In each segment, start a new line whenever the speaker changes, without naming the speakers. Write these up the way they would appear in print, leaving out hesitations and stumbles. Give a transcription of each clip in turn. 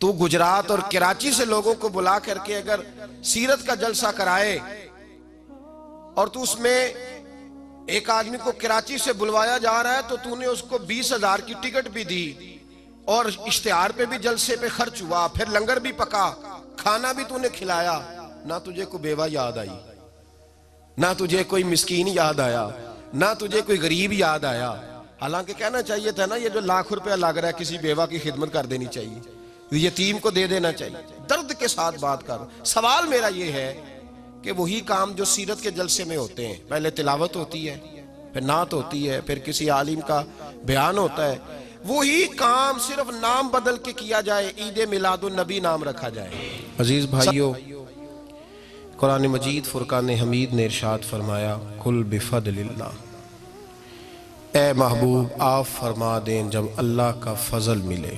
तू गुजरात और कराची से लोगों को बुला करके अगर सीरत का जलसा कराए और तू उसमें एक आदमी को कराची से बुलवाया जा रहा है तो तूने उसको 20,000 की टिकट भी दी और इश्तिहार पे भी जलसे पे खर्च हुआ, फिर लंगर भी पका, खाना भी तूने खिलाया, ना तुझे कोई बेवा याद आई, ना तुझे कोई मिस्कीन याद आया, ना तुझे कोई गरीब याद आया। हालांकि कहना चाहिए था ना, ये जो लाख रुपया लग रहा है किसी बेवा की खिदमत कर देनी चाहिए, यतीम को दे देना चाहिए। दर्द के साथ बात कर। सवाल मेरा ये है कि वही काम जो सीरत के जलसे में होते हैं, पहले तिलावत होती है, फिर नात होती है, फिर किसी आलिम का बयान होता है, वही काम सिर्फ नाम बदल के किया जाए, ईद मिलादुन नबी नाम रखा जाए। अजीज भाइयों, कुरान मजीद फुरकान हमीद ने इरशाद फरमाया, कुल बिफदलिल्लाह, ए महबूब आप फरमा दें जब अल्लाह का फजल मिले,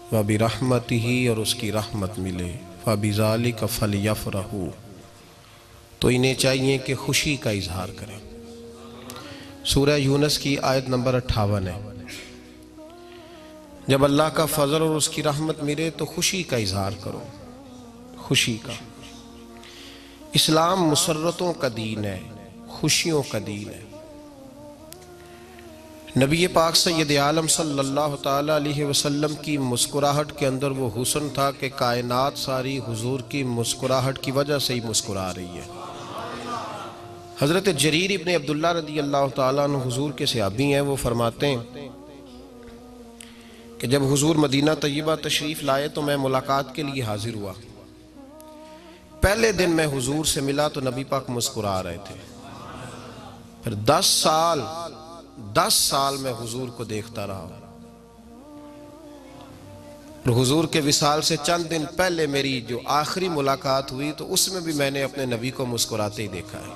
व बिरहमतिही और उसकी रहमत मिले, फबिज़ालिका फलयफ़रहू, तो इन्हें चाहिए कि खुशी का इजहार करें। सूरह यूनुस की आयत नंबर 58 है। जब अल्लाह का फजल और उसकी रहमत मिले तो खुशी का इजहार करो, खुशी का। इस्लाम मुसर्रतों का दीन है, खुशियों का दीन है। नबी पाक सैयद आलम सल्लल्लाहु ताला अलैहि वसल्लम की मुस्कुराहट के अंदर वो हुस्न था कि कायनात सारी हुजूर की मुस्कुराहट की वजह से ही मुस्कुरा रही है। हज़रत जरीर इब्न अब्दुल्ला रदी अल्लाह ताला अन्हु हुजूर के सहाबी हैं, वो फरमाते हैं कि जब हुजूर मदीना तय्यबा तशरीफ़ लाए तो मैं मुलाकात के लिए हाजिर हुआ। पहले दिन मैं हुजूर से मिला तो नबी पाक मुस्कुरा रहे थे। फिर 10 साल मैं हुजूर को देखता रहा। और हुजूर के विसाल से चंद दिन पहले मेरी जो आखिरी मुलाकात हुई तो उसमें भी मैंने अपने नबी को मुस्कुराते ही देखा है।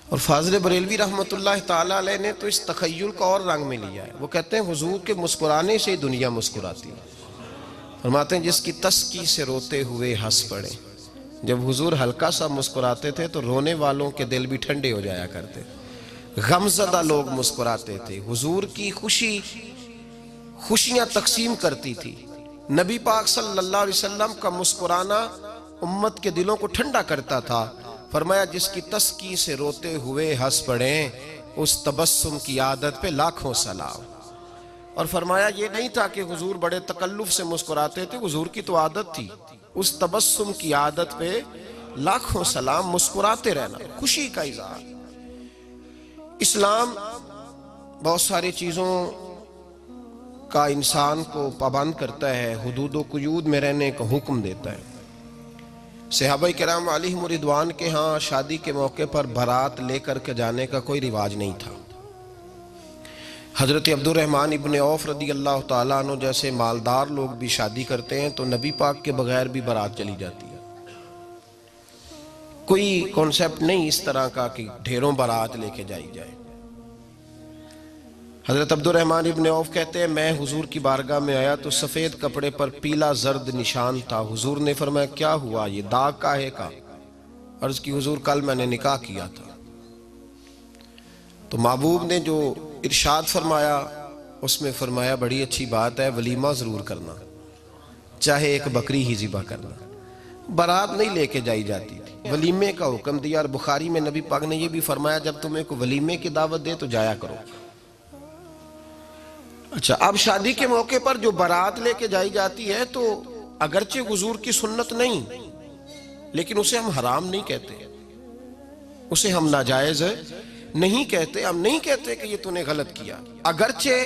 और फाज़िल बरेलवी रहमतुल्लाह ताला अलैह ने तो इस तखय्युल का और रंग में लिया है। वो कहते हैं हुजूर के मुस्कुराने से ही दुनिया मुस्कुराती है। फरमाते हैं जिसकी तस्की से रोते हुए हंस पड़े। जब हुजूर हल्का सा मुस्कुराते थे तो रोने वालों के दिल भी ठंडे हो जाया करते, गमज़दा लोग मुस्कुराते थे। हुजूर की खुशियां तकसीम करती थी। नबी पाक सल्लल्लाहु अलैहि वसल्लम का मुस्कुराना उम्मत के दिलों को ठंडा करता था। फरमाया जिसकी तस्की से रोते हुए हंस पड़े उस तबस्सुम की आदत पे लाखों सलाम। और फरमाया ये नहीं था कि हुजूर बड़े तकल्लुफ से मुस्कुराते थे, हुजूर की तो आदत थी, उस तबस्सुम की आदत पे लाखों सलाम, मुस्कुराते रहना, खुशी का इज़हार। इस्लाम बहुत सारी चीज़ों का इंसान को पाबंद करता है, हुदूद व कुयूद में रहने का हुक्म देता है। सहाबा किराम अलैहिम रिदवान के यहाँ शादी के मौके पर बारात लेकर के जाने का कोई रिवाज नहीं था। हज़रत अब्दुर्रहमान इब्न औफ रदी अल्लाह ताला अन्हु जैसे मालदार लोग भी शादी करते हैं तो नबी पाक के बगैर भी बारात चली जाती है। कोई कॉन्सेप्ट नहीं इस तरह का कि ढेरों बारात लेके जाई जाए। हज़रत अब्दुर्रहमान इब्न औफ कहते हैं मैं हुजूर की बारगाह में आया तो सफ़ेद कपड़े पर पीला जर्द निशान था। हुजूर ने फरमाया क्या हुआ, ये दाग काहे का? अर्ज की हुजूर कल मैंने निकाह किया था। तो महबूब ने जो इरशाद फरमाया उसमें फरमाया बड़ी अच्छी बात है, वलीमा ज़रूर करना, चाहे एक बकरी ही ज़िबा करना। बारात नहीं लेके जाई जाती थी, वलीमे का हुक्म दिया। और बुखारी में नबी पाक ने यह भी फरमाया जब तुम्हें को वलीमे की दावत दे तो जाया करो। अच्छा, अब शादी के मौके पर जो बारात लेके जाई जाती है तो अगरचे हुजूर की सुन्नत नहीं, लेकिन उसे हम हराम नहीं कहते, उसे हम नाजायज नहीं कहते। हम नहीं कहते कि ये तूने गलत किया। अगरचे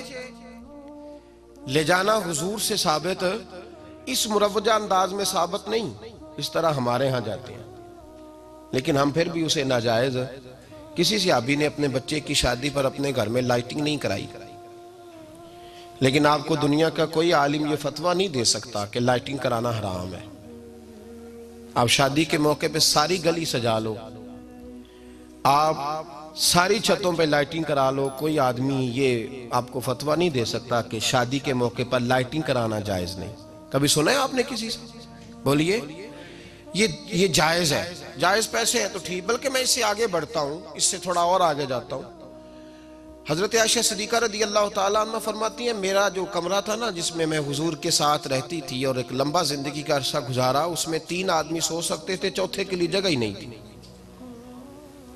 ले जाना हुजूर से साबित, इस मुरव्वजा अंदाज में साबित नहीं, इस तरह हमारे यहाँ जाते हैं, लेकिन हम फिर भी उसे नाजायज। किसी सहाबी ने अपने बच्चे की शादी पर अपने घर में लाइटिंग नहीं कराई, लेकिन आपको दुनिया का कोई आलिम ये फतवा नहीं दे सकता कि लाइटिंग कराना हराम है। आप शादी के मौके पे सारी गली सजा लो, आप सारी छतों पे लाइटिंग करा लो, कोई आदमी ये आपको फतवा नहीं दे सकता कि शादी के मौके पर लाइटिंग कराना जायज नहीं। कभी सुना है आपने किसी से? बोलिए ये जायज है। जायज पैसे हैं तो ठीक, बल्कि मैं इससे आगे बढ़ता हूं, इससे थोड़ा और आगे जाता हूं। हजरत आयशा सिद्दीका रदी अल्लाह ताला अन्हा फरमाती हैं, मेरा जो कमरा था ना जिसमें मैं हुजूर के साथ रहती थी और एक लंबा जिंदगी का अरसा गुजारा, उसमें 3 आदमी सो सकते थे, चौथे के लिए जगह ही नहीं थी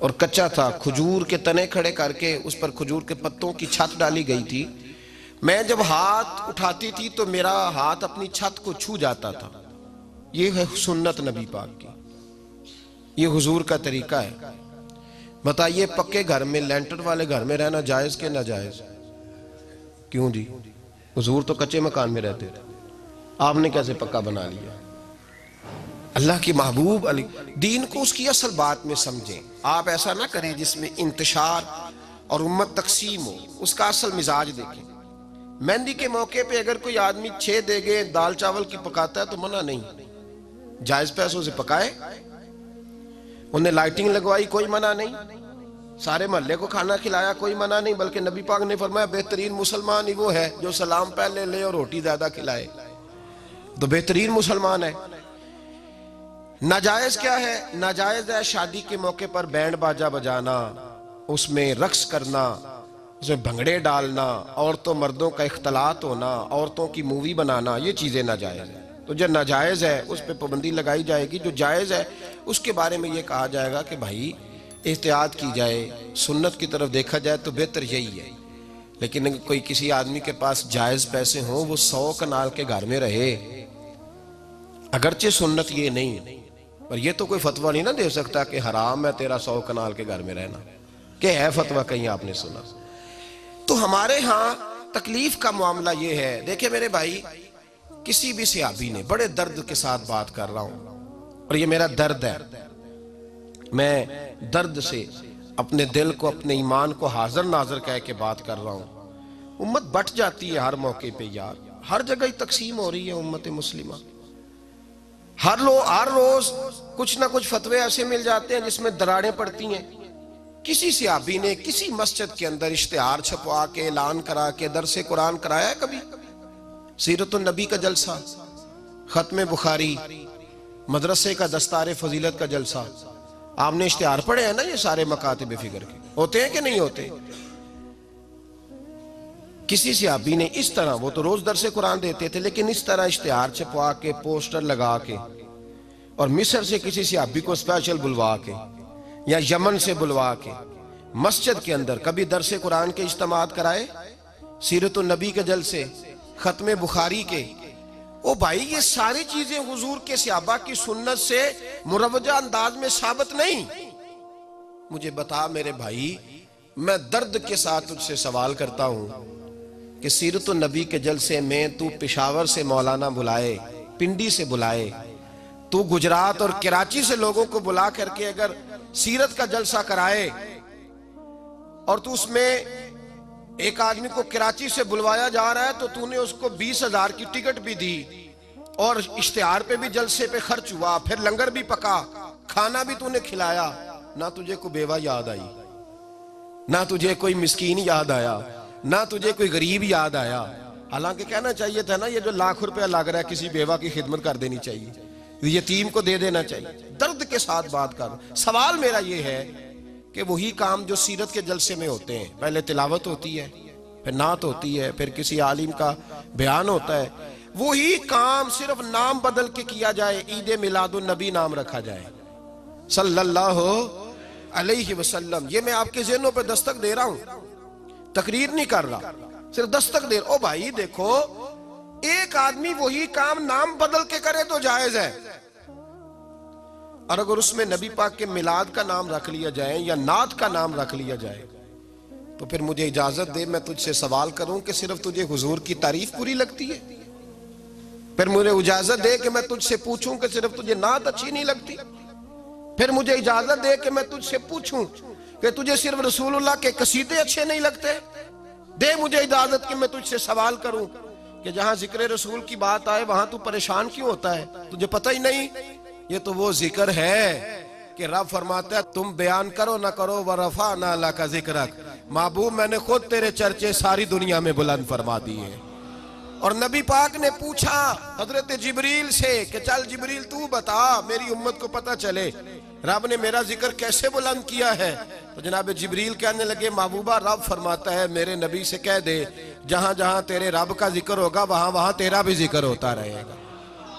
और कच्चा था। खजूर के तने खड़े करके उस पर खजूर के पत्तों की छत डाली गई थी। मैं जब हाथ उठाती थी तो मेरा हाथ अपनी छत को छू जाता था। ये है सुन्नत नबी पाक की, ये हुजूर का तरीका है। बताइए पक्के घर में, लेंटर वाले घर में रहना जायज के नाजायज? क्यों जी, हुजूर तो कच्चे मकान में रहते थे, आपने कैसे पक्का बना लिया? अल्लाह की महबूब अली दीन को उसकी असल बात में समझें। आप ऐसा ना करें जिसमें इंतशार और उम्मत तकसीम हो, उसका असल मिजाज देखें। मेहंदी के मौके पे अगर कोई आदमी 6 देगे दाल चावल की पकाता है तो मना नहीं, जायज पैसों से पकाए। उन्हें लाइटिंग लगवाई, कोई मना नहीं। सारे मोहल्ले को खाना खिलाया, कोई मना नहीं। बल्कि नबी पाक ने फरमाया बेहतरीन मुसलमान ही वो है जो सलाम पहले ले और रोटी ज्यादा खिलाए, तो बेहतरीन मुसलमान है। नाजायज क्या है? नाजायज है शादी के मौके पर बैंड बाजा बजाना, उसमें रक्स करना, उसमें भंगड़े डालना, औरतों मर्दों का इख्तलात होना, औरतों की मूवी बनाना, ये चीजें नाजायज है। तो जो नाजायज है उस पर पाबंदी लगाई जाएगी, जो जायज है उसके बारे में ये कहा जाएगा कि भाई एहतियात की जाए, सुन्नत की तरफ देखा जाए तो बेहतर यही है। लेकिन अगर कोई किसी आदमी के पास जायज पैसे हों, वो 100 कनाल के घर में रहे, अगरचे सुन्नत ये नहीं, पर ये तो कोई फतवा नहीं ना दे सकता कि हराम है तेरा 100 कनाल के घर में रहना, क्या है फतवा कहीं आपने सुना? तो हमारे यहाँ तकलीफ का मामला ये है। देखे मेरे भाई, किसी भी सहाबी ने, बड़े दर्द के साथ बात कर रहा हूं और ये मेरा दर्द है, मैं दर्द से अपने दिल को, अपने ईमान को हाजिर नाजर कह के बात कर रहा हूं। उम्मत बट जाती है हर मौके पे यार, हर जगह ही तकसीम हो रही है उम्मत मुस्लिमा। हर रोज कुछ ना कुछ फतवे ऐसे मिल जाते हैं जिसमें दरारें पड़ती हैं। किसी सहाबी ने किसी मस्जिद के अंदर इश्तिहार छपवा के, ऐलान करा के दरसे कुरान कराया है कभी? सीरतुन नबी का जलसा, खत्म बुखारी, मदरसे का दस्तार फजीलत का जलसा, आपने इश्तिहार पढ़े हैं ना? ये सारे मकातिब फिक्र के होते हैं कि नहीं होते? किसी सहाबी ने इस तरह, वो तो रोज दरसे कुरान देते थे, लेकिन इस तरह इश्तिहार छपवा के, पोस्टर लगा के, और मिस्र से किसी सहाबी को स्पेशल बुलवा के या यमन से बुलवा के मस्जिद के अंदर कभी दरसे कुरान के इज्तिमात कराए, सीरतुन नबी के जलसे, खत्म बुखारी के? ओ भाई, ये सारी चीजें हुजूर के सहाबा की सुन्नत से मुरवजा अंदाज में साबित नहीं। मुझे बता मेरे भाई, मैं दर्द के साथ तुझसे सवाल करता हूं कि सीरतुन नबी के जलसे में तू पेशावर से मौलाना बुलाए, पिंडी से बुलाए, तू गुजरात और कराची से लोगों को बुला करके अगर सीरत का जलसा कराए और तू उसमें एक आदमी को कराची से बुलवाया जा रहा है तो तूने उसको 20,000 की टिकट भी दी और इश्तिहार पे भी जलसे पे खर्च हुआ, फिर लंगर भी पका, खाना भी तूने खिलाया, ना तुझे कोई बेवा याद आई, ना तुझे कोई मिस्कीन याद आया, ना तुझे कोई गरीब याद आया। हालांकि कहना चाहिए था ना, ये जो लाख रुपया लग रहा है किसी बेवा की खिदमत कर देनी चाहिए, यतीम को दे देना चाहिए। दर्द के साथ बात कर। सवाल मेरा ये है कि वही काम जो सीरत के जलसे में होते हैं, पहले तिलावत होती है, फिर नात होती है, फिर किसी आलिम का बयान होता है, वही काम सिर्फ नाम बदल के किया जाए, ईद मिलादुन नबी नाम रखा जाए सल्लल्लाहु अलैहि वसल्लम। ये मैं आपके ज़हनों पे दस्तक दे रहा हूं, तकरीर नहीं कर रहा, सिर्फ दस्तक दे रहा। ओ भाई देखो, एक आदमी वही काम नाम बदल के करे तो जायज है, और अगर उसमें नबी पाक के मिलाद का नाम रख लिया जाए या नात का नाम रख लिया जाए तो फिर मुझे इजाजत दे, मैं तुझसे सवाल करूं कि सिर्फ तुझे हुजूर की तारीफ पूरी लगती है? फिर मुझे इजाजत दे कि मैं तुझसे पूछूं कि सिर्फ तुझे नात अच्छी नहीं लगती? फिर मुझे इजाजत दे कि मैं तुझसे पूछूं कि तुझे सिर्फ रसूलुल्लाह के कसीदे अच्छे नहीं लगते? दे मुझे इजाजत कि मैं तुझसे सवाल करूं कि जहां जिक्र रसूल की बात आए वहां तू परेशान क्यों होता है? तुझे पता ही नहीं ये तो वो जिक्र है कि रब फरमाता है तुम बयान करो ना करो, व रफअना लका ज़िक्रक, महबूब मैंने खुद तेरे चर्चे सारी दुनिया में बुलंद फरमा दिए। और नबी पाक ने पूछा हजरत जिब्रील से कि चल जिब्रील तू बता मेरी उम्मत को पता चले रब ने मेरा जिक्र कैसे बुलंद किया है। तो जनाब जिब्रील कहने लगे महबूबा रब फरमाता है मेरे नबी से कह दे जहां जहां तेरे रब का जिक्र होगा वहां वहां तेरा भी जिक्र होता रहेगा।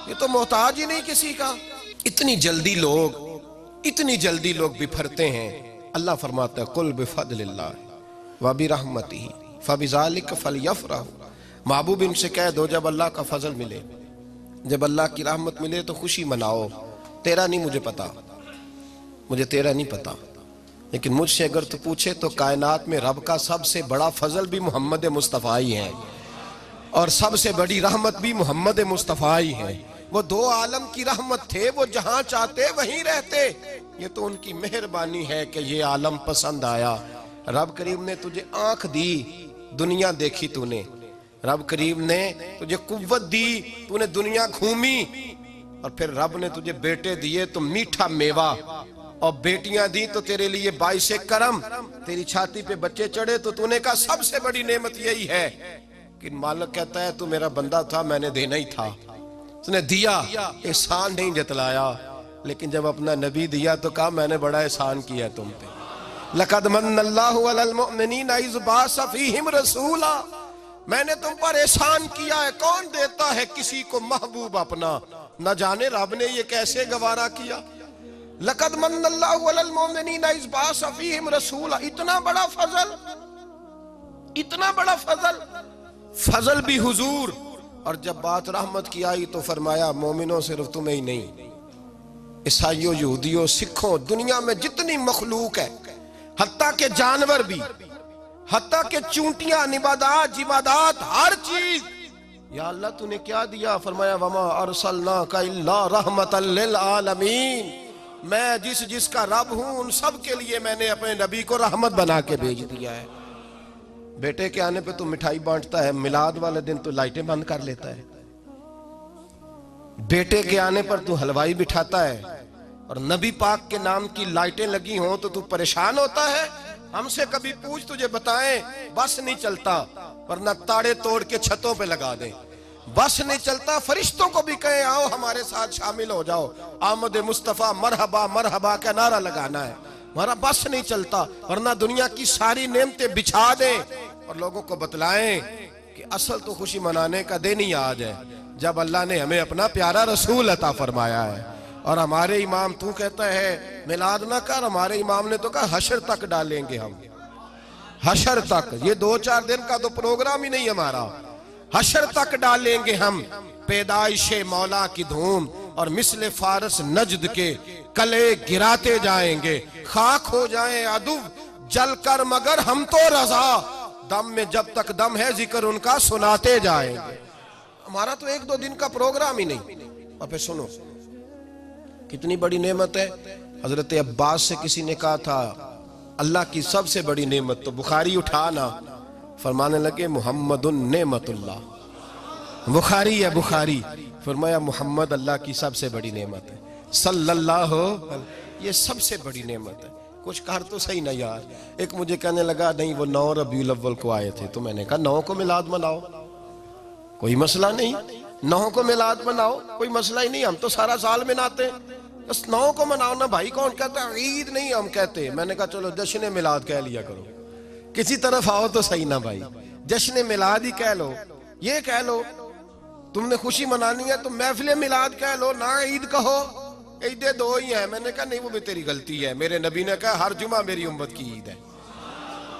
ये तो मोहताज ही नहीं किसी का। इतनी जल्दी लोग बिफरते हैं। अल्लाह फरमाता है कुल बिफदलिल्लाह व बिरहमतिही फबिज़ालिक फलयफ़रहू। महबूब इनसे कह दो जब अल्लाह का फजल मिले, जब अल्लाह की रहमत मिले तो खुशी मनाओ। तेरा नहीं मुझे पता, मुझे तेरा नहीं पता, लेकिन मुझसे अगर तू पूछे तो कायनात में रब का सबसे बड़ा फजल भी मोहम्मद मुस्तफ़ा ही है और सबसे बड़ी रहमत भी मोहम्मद मुस्तफ़ा ही है। वो दो आलम की रहमत थे, वो जहां चाहते वहीं रहते। ये तो उनकी मेहरबानी है कि ये आलम पसंद आया। रब करीम ने तुझे आंख दी, दुनिया देखी तूने। रब करीम ने तुझे कुव्वत दी, तूने दुनिया घूमी। और फिर रब ने तुझे बेटे दिए तो मीठा मेवा, और बेटियां दी तो तेरे लिए बाइसे करम। तेरी छाती पे बच्चे चढ़े तो तूने कहा सबसे बड़ी नेमत यही है कि मालिक कहता है तू मेरा बंदा था, मैंने देना ही था, तूने दिया, एहसान नहीं जतलाया। लेकिन जब अपना नबी दिया तो कहा मैंने बड़ा एहसान किया तुम पे। लक़द मन्नल्लाहु अलल मुअमिनीना इज़ बअस फ़ीहिम रसूला। मैंने तुम पर एहसान किया है। कौन देता है किसी को महबूब अपना? न जाने रब ने ये कैसे गवारा किया। लक़द मन्नल्लाहु अलल मुअमिनीना इज़ बअस फ़ीहिम रसूला। इतना बड़ा फजल, इतना बड़ा फजल, फजल भी हुजूर। और जब बात रहमत की आई तो फरमाया मोमिनों सिर्फ तुम्हें ही नहीं, ईसाइयों, यहूदियों, सिखों, दुनिया में जितनी मखलूक है, हत्ता के जानवर भी, हत्ता के चूंटियां, निबादात, जिमादात, हर चीज। या अल्लाह तूने क्या दिया? फरमाया वमा अरसलनाका इल्ला रहमतल लिल आलमीन। मैं जिसका रब हूं उन सब के लिए मैंने अपने नबी को रहमत बना के भेज दिया है। बेटे के आने पे तू मिठाई बांटता है, मिलाद वाले दिन तू लाइटें बंद कर लेता है। बेटे के आने पर तू हलवाई बिठाता है, और नबी पाक के नाम की लाइटें लगी हों तो तू परेशान होता है। हमसे कभी पूछ, तुझे बताएं बस नहीं चलता, वरना ताड़े तोड़ के छतों पे लगा दें। बस नहीं चलता, फरिश्तों को भी कहें आओ हमारे साथ शामिल हो जाओ, आमद मुस्तफ़ा मरहबा मरहबा का नारा लगाना है। हमारा बस नहीं चलता, वरना दुनिया की सारी नेमतें बिछा दें और लोगों को बतलाएं कि असल तो खुशी मनाने का दिन ही आज है जब अल्लाह ने हमें अपना प्यारा रसूल अता फरमाया है। और हमारे इमाम, तू कहता है मिलाद ना कर, हमारे इमाम ने तो कहा हशर तक डालेंगे हम, हशर तक। ये 2-4 दिन का तो प्रोग्राम ही नहीं हमारा, हशर तक डालेंगे हम पैदाइशे मौला की धूम, और मिसले फारस नजद के कले गिराते जाएंगे। खाक हो जाए अदुव जल कर मगर हम तो रजा, दम में जब तक दम है जिक्र उनका सुनाते जाएंगे। हमारा तो 1-2 दिन का प्रोग्राम ही नहीं। और फिर सुनो कितनी बड़ी नेमत है। हजरत अब्बास से किसी ने कहा था अल्लाह की सबसे बड़ी नेमत, तो बुखारी उठाना, फरमाने लगे मुहम्मदुन नेमतुल्लाह। बुखारी है बुखारी, फरमाया मुहम्मद अल्लाह की सबसे बड़ी नेमत है, सल्लल्लाहु, ये सबसे बड़ी नेमत है। कुछ कर तो सही ना यार। एक मुझे कहने लगा नहीं वो 9 रबीउल अव्वल को आए थे, तो मैंने कहा 9 को मिलाद मनाओ, कोई मसला नहीं, 9 को मिलाद मनाओ, कोई मसला ही नहीं, हम तो सारा साल मनाते हैं, बस 9 को मनाओ ना भाई। कौन कहता है ईद नहीं हम कहते? मैंने कहा चलो जश्न मिलाद कह लिया करो, किसी तरफ आओ तो सही ना भाई, जश्न मिलाद ही कह लो। ये कह लो तुमने खुशी मनानी है तो महफिल मिलाद कह लो ना, ईद कहो, ईदे 2 ही है। मैंने कहा नहीं वो भी तेरी गलती है, मेरे नबी ने कहा हर जुमा मेरी उम्मत की ईद है।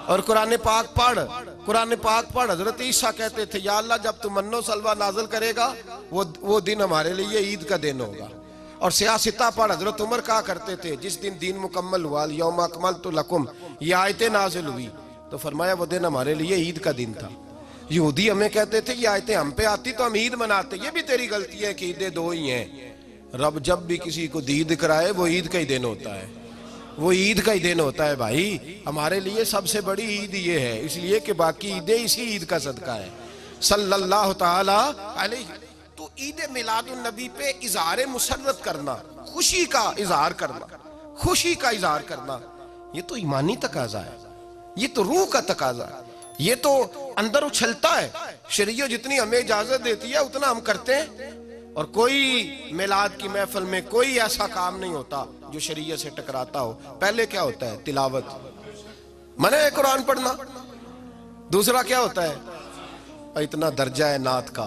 और कुरान पाक पढ़, कुरान पाक पढ़। हजरत ईसा कहते थे या अल्लाह जब तू मन्नो सलवा नाजिल करेगा वो दिन हमारे लिए ईद का दिन होगा। और सियासता पढ़, हजरत उमर कहा करते थे जिस दिन दीन मुकम्मल हुआ यौम अकमलतु लकुम, ये आयतें नाजिल हुई तो फरमाया वो दिन हमारे लिए ईद का दिन था। यहूदी हमें कहते थे कि आयतें हम पे आती तो हम ईद मनाते, ये भी तेरी गलती है कि ईदें 2 ही हैं। रब जब भी किसी को दीद कराए वो ईद का ही दिन होता है, वो ईद का ही दिन होता है भाई। हमारे लिए सबसे बड़ी ईद ये है, इसलिए कि बाकी ईदें इसी ईद का सदका है सल्लल्लाहु ताला अलैहि। तो ईद मिलादुन नबी पे इजहार मुसर्रत करना, खुशी का इजहार करना, खुशी का इजहार करना, ये तो ईमानी तकाजा है, ये तो रूह का तकाजा है, ये तो अंदर उछलता है। शरीयत जितनी हमें इजाजत देती है उतना हम करते हैं। और कोई मिलाद की महफिल में कोई ऐसा काम नहीं होता जो शरीयत से टकराता हो। पहले क्या होता है? तिलावत, मने है कुरान पढ़ना। दूसरा क्या होता है? इतना दर्जा है नात का,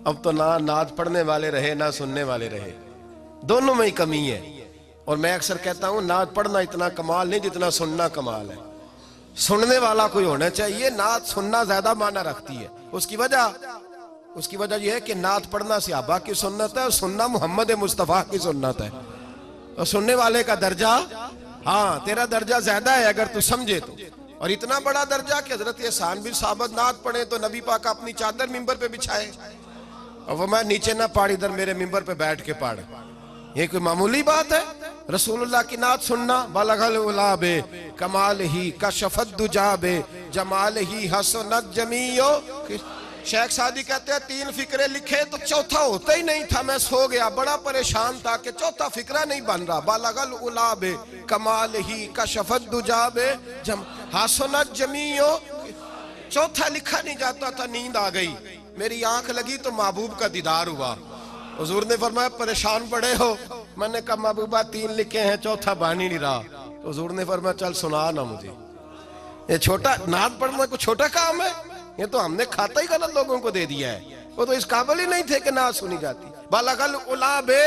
अब तो ना नात पढ़ने वाले रहे ना सुनने वाले रहे, दोनों में ही कमी है। और मैं अक्सर कहता हूं नात पढ़ना इतना कमाल नहीं जितना सुनना कमाल है। सुनने वाला कोई होना चाहिए, नात सुनना ज्यादा माना रखती है। उसकी वजह यह है कि नात पढ़ना सहाबा की सुन्नत है और सुनना मोहम्मद मुस्तफा की सुन्नत है। और सुनने वाले का दर्जा, हाँ तेरा दर्जा ज्यादा है अगर तू समझे तो। और इतना बड़ा दर्जा कि हजरत एहसान बिन साबित नात पढ़े तो नबी पाक अपनी चादर मिंबर पे बिछाए और वो मैं नीचे ना पढ़, इधर मेरे मिंबर पे बैठ के पढ़। ये कोई मामूली बात है? रसूलुल्लाह की नात सुनना। बलगल उलाबे कमाल ही कशफत दुजाबे जमाल ही हसनत जमीयो। शेख सादी कहते हैं 3 फिक्रे लिखे तो चौथा होता ही नहीं था। मैं सो गया, बड़ा परेशान था कि चौथा फिक्रा नहीं बन रहा। बलगल उलाबे कमाल ही कशफत दुजाबे हसनत जमीयो। चौथा लिखा नहीं जाता था। नींद आ गई, मेरी आंख लगी तो महबूब का दीदार हुआ। हुजूर ने फरमाया परेशान पड़े हो? मैंने कहा महबूबा 3 लिखे हैं, चौथा बन ही नहीं रहा। तो हुजूर ने फरमाया चल सुना ना मुझे। ये छोटा नात पढ़ना कोई छोटा काम है? ये तो हमने खाता ही गलत लोगों को दे दिया है। वो तो इस काबिल ही नहीं थे कि नात सुनी जाती। बलगल उलाबे,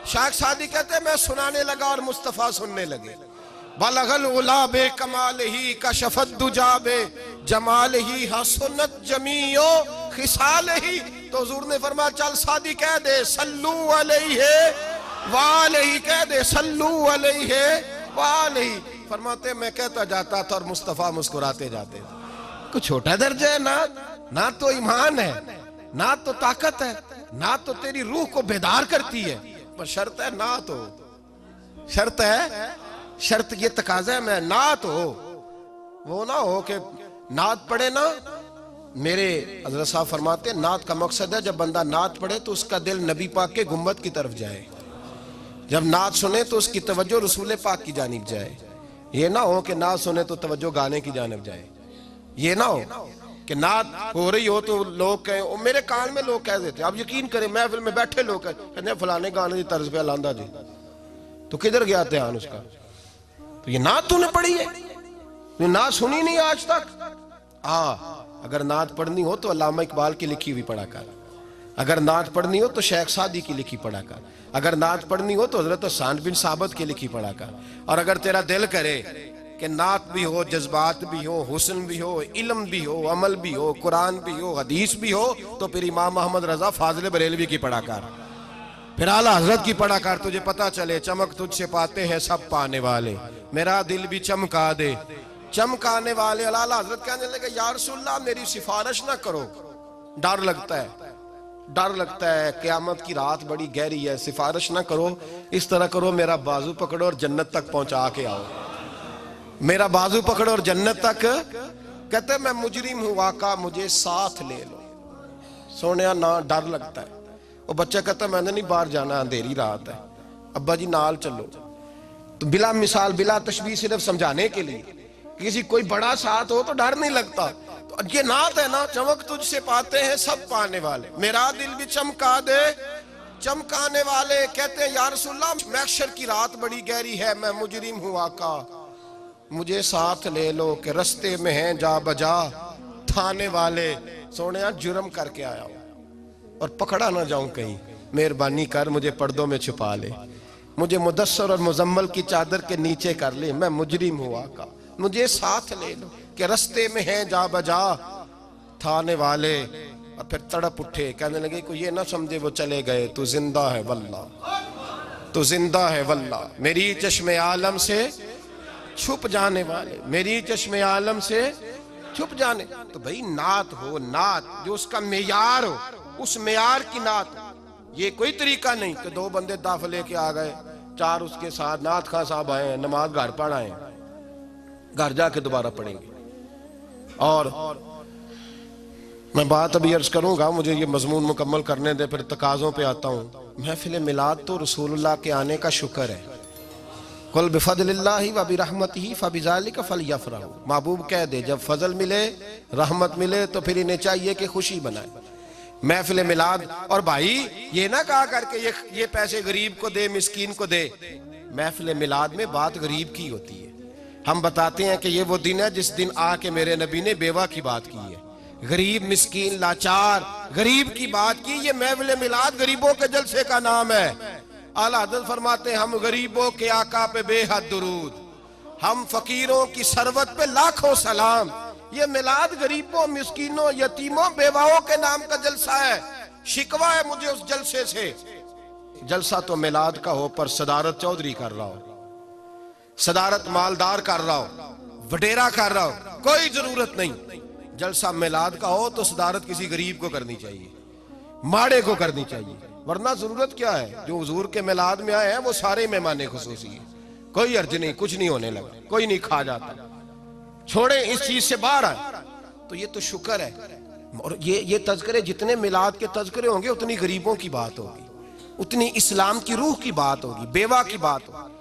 शेख सादी कहते हैं मैं सुनाने लगा और मुस्तफा सुनने लगे। बलगल उलाबे कमाल ही कशफत दुजाबे जमाल ही हसनत जमीयो खिसाल ही। तो हुजूर ने फरमाया चल सादी कह दे सल्लू अलैहि वालैहि, कह दे सल्लू अलैहि वालैहि। फरमाते मैं कहता जाता था और मुस्तफा मुस्कुराते जाते थे। कुछ छोटा दर्जा है नात? नात तो ईमान है, नात तो ताकत है, नात तो तेरी रूह को बेदार करती है। पर शर्त है नात हो, शर्त है, शर्त ये तकाजा है मैं नात हो। वो ना हो कि नात पढ़े ना। मेरे हज़रत साहब फरमाते नात का मकसद है जब बंदा नात पढ़े तो उसका दिल नबी पाक के गुम्बद की तरफ जाए। जब नात सुने तो उसकी तवज्जो रसूल पाक की जानिब जाए। ये ना हो कि नात सुने तो तवज्जो गाने की जानिब जाए। ये ना हो कि नात हो रही हो तो लोग कहें, मेरे कान में लोग कह देते, आप यकीन करें महफिल में बैठे लोग कहते फलाने गाने की तर्ज पे लांदा जी, तो किधर गया ध्यान उसका? तो ये नात तूने पढ़ी है, नात सुनी नहीं आज तक। अगर नात पढ़नी हो तो अल्लामा इकबाल की लिखी हुई पढ़ा कर। अगर नात पढ़नी हो तो शेख सादी की लिखी पढ़ा कर। अगर नात पढ़नी हो तो हजरत एहसान बिन साबित की लिखी पढ़ा कर। और अगर तेरा दिल करे कि नात भी हो, जज्बात भी हो, हुस्न भी हो, इल्म भी हो, अमल भी हो, कुरान भी हो, हदीस भी हो, तो फिर इमाम मोहम्मद रजा फाजिल बरेलवी की पढ़ा कर, फिर आला हजरत की पढ़ा कर। तुझे पता चले चमक तुझसे पाते हैं सब पाने वाले, मेरा दिल भी चमका दे चमकाने वाले। आला हजरत कहने लगे या रसूलल्लाह मेरी सिफारिश ना करो, डर लगता है, डर लगता है, क़यामत की रात बड़ी गहरी है, सिफारिश ना करो। इस तरह करो मेरा बाजू पकड़ो और जन्नत तक पहुंचा के आओ। मेरा बाजू पकड़ो और जन्नत तक। कहते मैं मुजरिम हूं वाका, मुझे साथ ले लो। सोनिया ना डर लगता है। वो बच्चा कहता मैंने नहीं बाहर जाना, अंधेरी रात है, अब्बा जी नाल चलो। तो बिला मिसाल बिला तशबीह सिर्फ समझाने के लिए, किसी कोई बड़ा साथ हो तो डर नहीं लगता। तो ये नात है ना, चमक तुझसे पाते हैं सब पाने वाले, मेरा दिल भी चमका दे चमकाने वाले। कहते हैं या रसूलल्लाह महशर की रात बड़ी गहरी है, मैं मुजरिम हूं आका, मुझे साथ ले लो कि रस्ते में हैं जा बजा थाने वाले। सोनिया जुर्म करके आया हूं और पकड़ा ना जाऊं कहीं, मेहरबानी कर मुझे पर्दों में छुपा ले, मुझे मुदस्सर और मुजम्मल की चादर के नीचे कर ले, मैं मुजरिम हूं आका, मुझे साथ ले लो कि रस्ते में हैं जा बजा थाने वाले। और फिर तड़प उठे, कहने लगे कोई ये ना समझे वो चले गए, तू जिंदा है वल्ला, तू जिंदा है वल्ला, मेरी चश्मे आलम से छुप जाने वाले, मेरी चश्मे आलम से छुप जाने। तो भाई नात हो, नात जो उसका मेयार हो, उस मेयार की नात। ये कोई तरीका नहीं कि 2 बंदे दाफ लेके आ गए, 4 उसके साथ नात खां साहब आए, नमाज घर पढ़ाए, घर जाके दोबारा पढ़ेंगे। और मैं बात अभी अर्ज करूंगा, मुझे ये मजमून मुकम्मल करने दे, फिर तकाज़ों पे आता हूँ। महफिल मिलाद तो रसूलुल्लाह के आने का शुक्र है, कुल बिफज़लिल्लाहि व बिरहमतिही फबिज़ालिका फलयफ़रहू। महबूब कह दे जब फजल मिले, रहमत मिले तो फिर इन्हें चाहिए कि खुशी बनाए। महफिल मिलाद, और भाई ये ना कहा करके ये पैसे गरीब को दे, मिस्कीन को दे। महफिल मिलाद में बात गरीब की होती है। हम बताते हैं कि ये वो दिन है जिस दिन आके मेरे नबी ने बेवा की बात की है, गरीब मिस्कीन लाचार गरीब की बात की। ये महफिल मिलाद गरीबों के जलसे का नाम है। आला हज़रत फरमाते हैं हम गरीबों के आका पे बेहद दुरूद, हम फकीरों की सरवत पे लाखों सलाम। ये मिलाद गरीबों, मिस्कीनों, यतीमों, बेवाओं के नाम का जलसा है। शिकवा है मुझे उस जलसे से। जलसा तो मिलाद का हो पर सदारत चौधरी कर रहा हो, सदारत मालदार कर रहा हो, वडेरा कर रहा हो, कोई जरूरत नहीं। जलसा मिलाद का हो तो सदारत किसी गरीब को करनी चाहिए, माड़े को करनी चाहिए। वरना जरूरत क्या है? जो हुजूर के मिलाद में आए हैं वो सारे मेहमान खुसूसी है, कोई अर्ज नहीं, कुछ नहीं होने लगा, कोई नहीं खा जाता। छोड़े इस चीज से बाहर आए तो ये तो शुक्र है। और ये तज़किरे, जितने मिलाद के तज़किरे होंगे उतनी गरीबों की बात होगी, उतनी इस्लाम की रूह की बात होगी, बेवा की बात होगी।